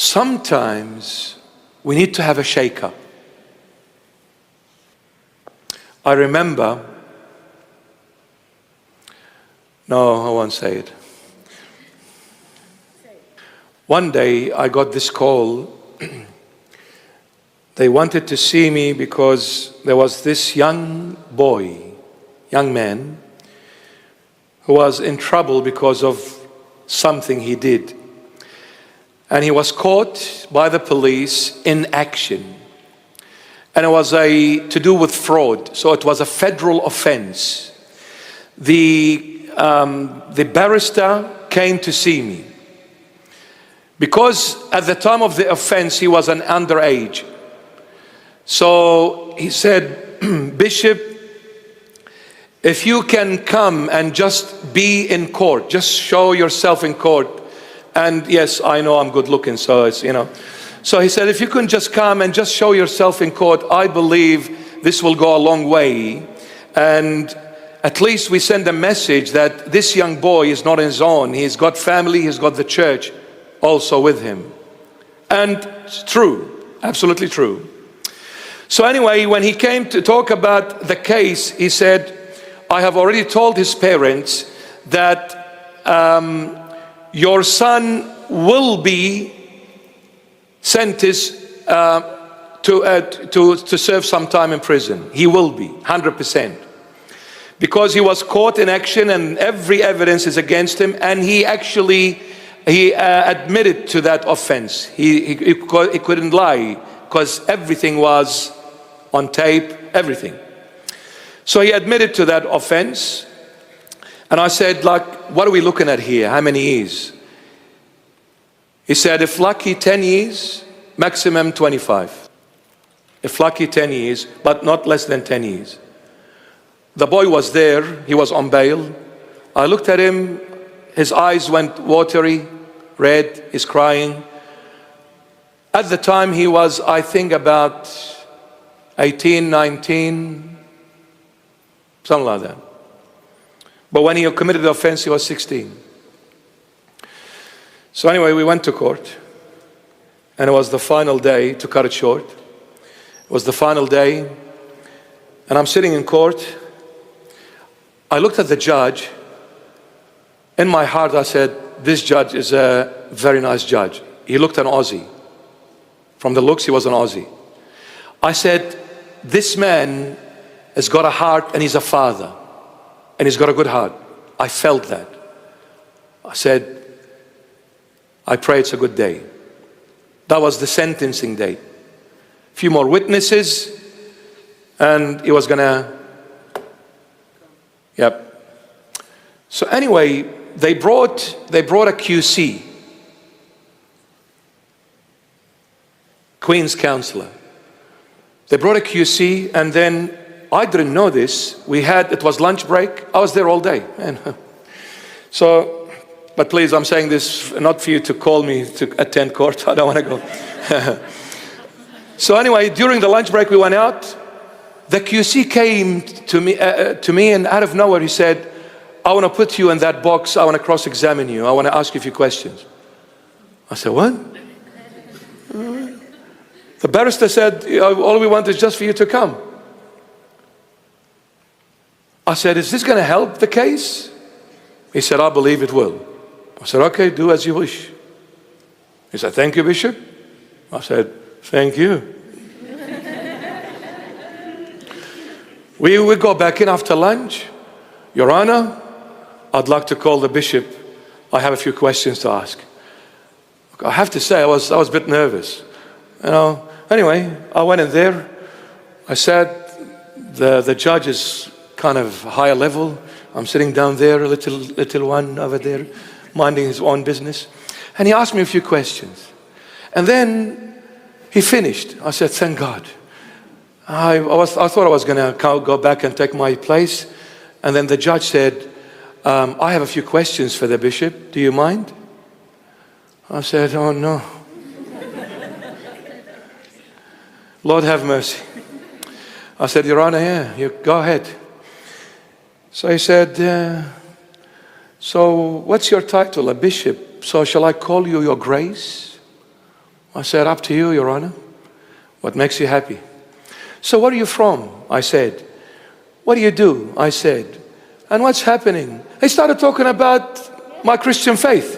Sometimes we need to have a shake-up. I remember, no, I won't say it. One day I got this call. They wanted to see me because there was this young man, who was in trouble because of something he did. And he was caught by the police in action. And it was to do with fraud. So it was a federal offense. The barrister came to see me, because at the time of the offense he was an underage. So he said, Bishop, if you can come and just be in court, just show yourself in court. And yes, I know I'm good looking, so it's, So he said, if you can just come and just show yourself in court, I believe this will go a long way. And at least we send a message that this young boy is not on his own. He's got family, he's got the church also with him. And it's true, absolutely true. So anyway, when he came to talk about the case, he said, I have already told his parents that your son will be sentenced to serve some time in prison. He will be, 100%. Because he was caught in action and every evidence is against him, and he admitted to that offense. He couldn't lie because everything was on tape, everything. So he admitted to that offense. And I said, what are we looking at here? How many years? He said, if lucky, 10 years, maximum 25. If lucky, 10 years, but not less than 10 years. The boy was there, he was on bail. I looked at him, his eyes went watery, red, he's crying. At the time he was, I think, about 18, 19, something like that. But when he committed the offense, he was 16. So anyway, we went to court, and it was the final day, to cut it short. It was the final day, and I'm sitting in court. I looked at the judge. In my heart, I said, this judge is a very nice judge. He looked an Aussie. From the looks, he was an Aussie. I said, this man has got a heart, and he's a father, and he's got a good heart. I felt that. I said, I pray it's a good day. That was the sentencing date. A few more witnesses, and he was gonna, yep. So anyway, they brought a QC, Queen's Counselor. They brought a QC, and then I didn't know this. It was lunch break. I was there all day. So, but please, I'm saying this not for you to call me to attend court. I don't want to go. So anyway, during the lunch break, we went out. The QC came to me, and out of nowhere, he said, I want to put you in that box. I want to cross-examine you. I want to ask you a few questions. I said, what? The barrister said, all we want is just for you to come. I said, is this going to help the case? He said, I believe it will. I said, okay, do as you wish. He said, thank you, Bishop. I said, thank you. We would go back in after lunch. Your Honor, I'd like to call the bishop. I have a few questions to ask. I have to say, I was a bit nervous. Anyway, I went in there. I sat. The judge is kind of higher level. I'm sitting down there, a little one over there, minding his own business. And he asked me a few questions. And then he finished. I said, thank God. I thought I was going to go back and take my place. And then the judge said, I have a few questions for the bishop. Do you mind? I said, oh no. Lord have mercy. I said, Your Honor, yeah, you go ahead. So he said, so what's your title? A bishop. So shall I call you Your Grace? I said, up to you, Your Honor. What makes you happy? So where are you from? I said. What do you do? I said. And what's happening? He started talking about my Christian faith.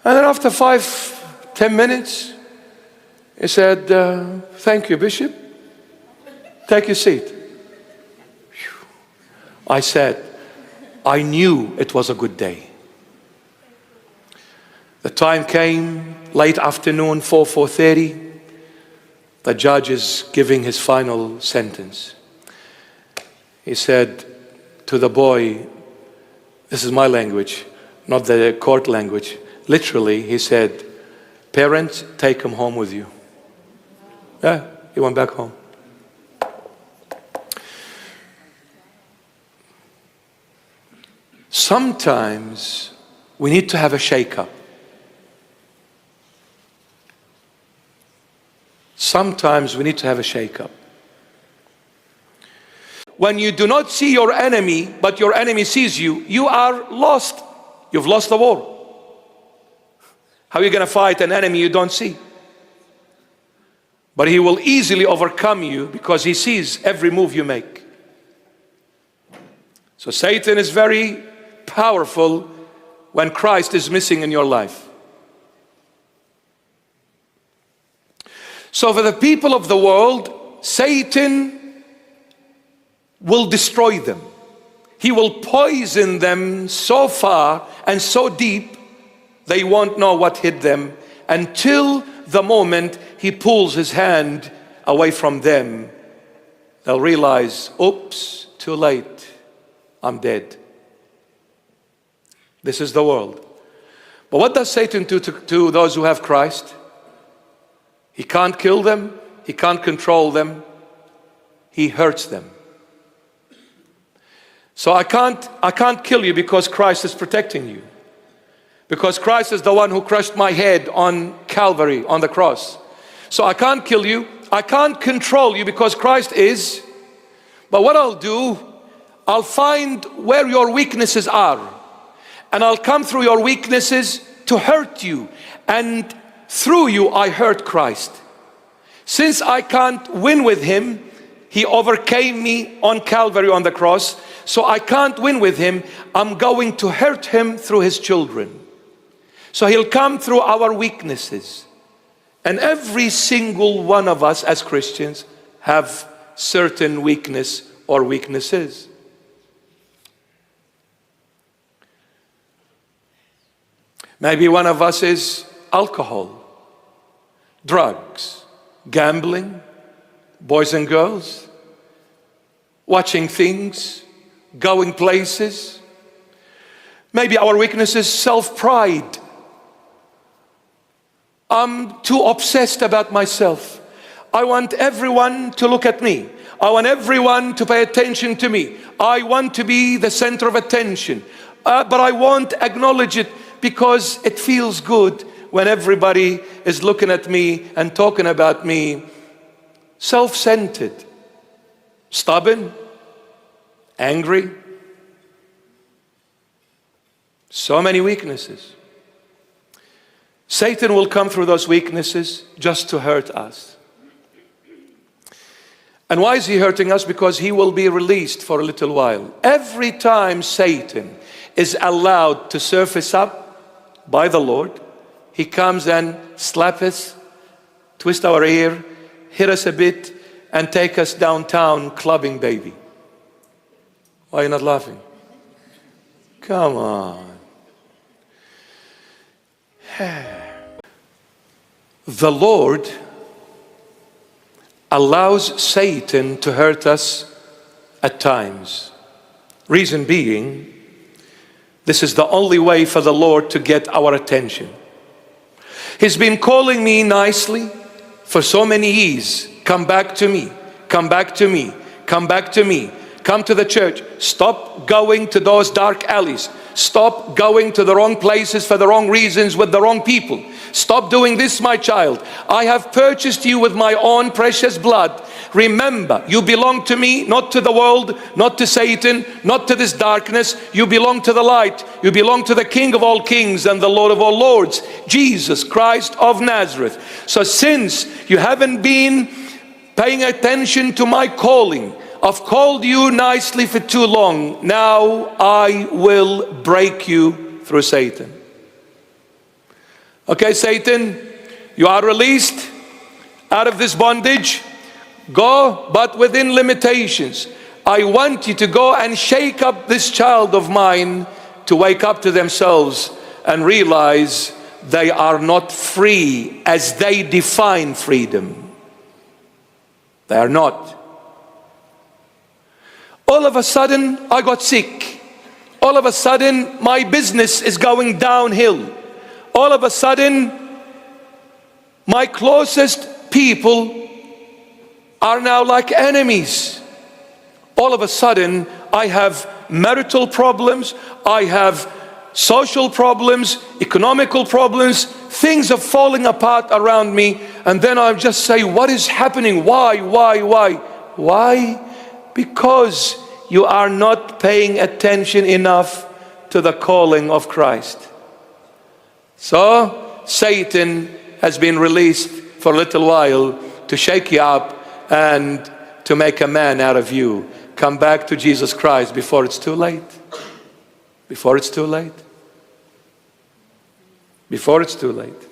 And then after 5-10 minutes, he said, thank you, Bishop. Take your seat. I said, I knew it was a good day. The time came, late afternoon, 4:30. The judge is giving his final sentence. He said to the boy, this is my language, not the court language. Literally, he said, parents, take him home with you. Yeah, he went back home. Sometimes we need to have a shake-up. Sometimes we need to have a shake-up. When you do not see your enemy, but your enemy sees you, you are lost. You've lost the war. How are you going to fight an enemy you don't see? But he will easily overcome you because he sees every move you make. So Satan is very powerful when Christ is missing in your life. So for the people of the world, Satan will destroy them. He will poison them so far and so deep, they won't know what hit them until the moment he pulls his hand away from them. They'll realize, oops, too late, I'm dead. This is the world. But what does Satan do to those who have Christ? He can't kill them. He can't control them. He hurts them. So I can't kill you because Christ is protecting you. Because Christ is the one who crushed my head on Calvary, on the cross. So I can't kill you. I can't control you because Christ is. But what I'll do, I'll find where your weaknesses are. And I'll come through your weaknesses to hurt you. And through you, I hurt Christ. Since I can't win with him, he overcame me on Calvary on the cross. So I can't win with him. I'm going to hurt him through his children. So he'll come through our weaknesses. And every single one of us as Christians have certain weakness or weaknesses. Maybe one of us is alcohol, drugs, gambling, boys and girls, watching things, going places. Maybe our weakness is self-pride. I'm too obsessed about myself. I want everyone to look at me. I want everyone to pay attention to me. I want to be the center of attention. But I won't acknowledge it because it feels good when everybody is looking at me and talking about me. Self-centered, stubborn, angry. So many weaknesses. Satan will come through those weaknesses just to hurt us. And why is he hurting us? Because he will be released for a little while. Every time Satan is allowed to surface up by the Lord, he comes and slaps us, twist our ear, hit us a bit, and take us downtown clubbing, baby. Why are you not laughing? Come on. The Lord allows Satan to hurt us at times. Reason being, this is the only way for the Lord to get our attention. He's been calling me nicely for so many years. Come back to me, come back to me, come back to me. Come to the church. Stop going to those dark alleys. Stop going to the wrong places for the wrong reasons with the wrong people. Stop doing this, my child. I have purchased you with my own precious blood. Remember, you belong to me, not to the world, not to Satan, not to this darkness. You belong to the light. You belong to the King of all kings and the Lord of all lords, Jesus Christ of Nazareth. So since you haven't been paying attention to my calling, I've called you nicely for too long. Now I will break you through Satan. Okay, Satan, you are released out of this bondage. Go, but within limitations. I want you to go and shake up this child of mine to wake up to themselves and realize they are not free as they define freedom. They are not. All of a sudden, I got sick. All of a sudden, my business is going downhill. All of a sudden, my closest people are now like enemies. All of a sudden, I have marital problems, I have social problems, economical problems, things are falling apart around me, and then I just say, what is happening? Why? Why? Because you are not paying attention enough to the calling of Christ. So, Satan has been released for a little while to shake you up and to make a man out of you. Come back to Jesus Christ before it's too late. Before it's too late. Before it's too late.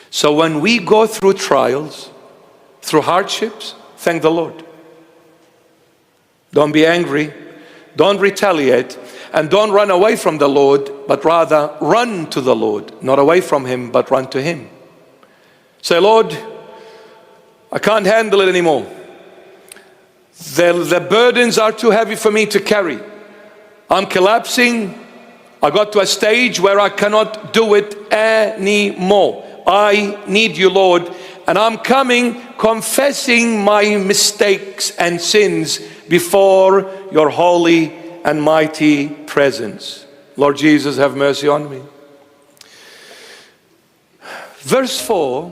So when we go through trials, through hardships, thank the Lord. Don't be angry. Don't retaliate. And don't run away from the Lord, but rather run to the Lord. Not away from Him, but run to Him. Say, Lord, I can't handle it anymore. The burdens are too heavy for me to carry. I'm collapsing. I got to a stage where I cannot do it anymore. I need you, Lord. And I'm coming, confessing my mistakes and sins before your holy and mighty presence. Lord Jesus, have mercy on me. Verse 4.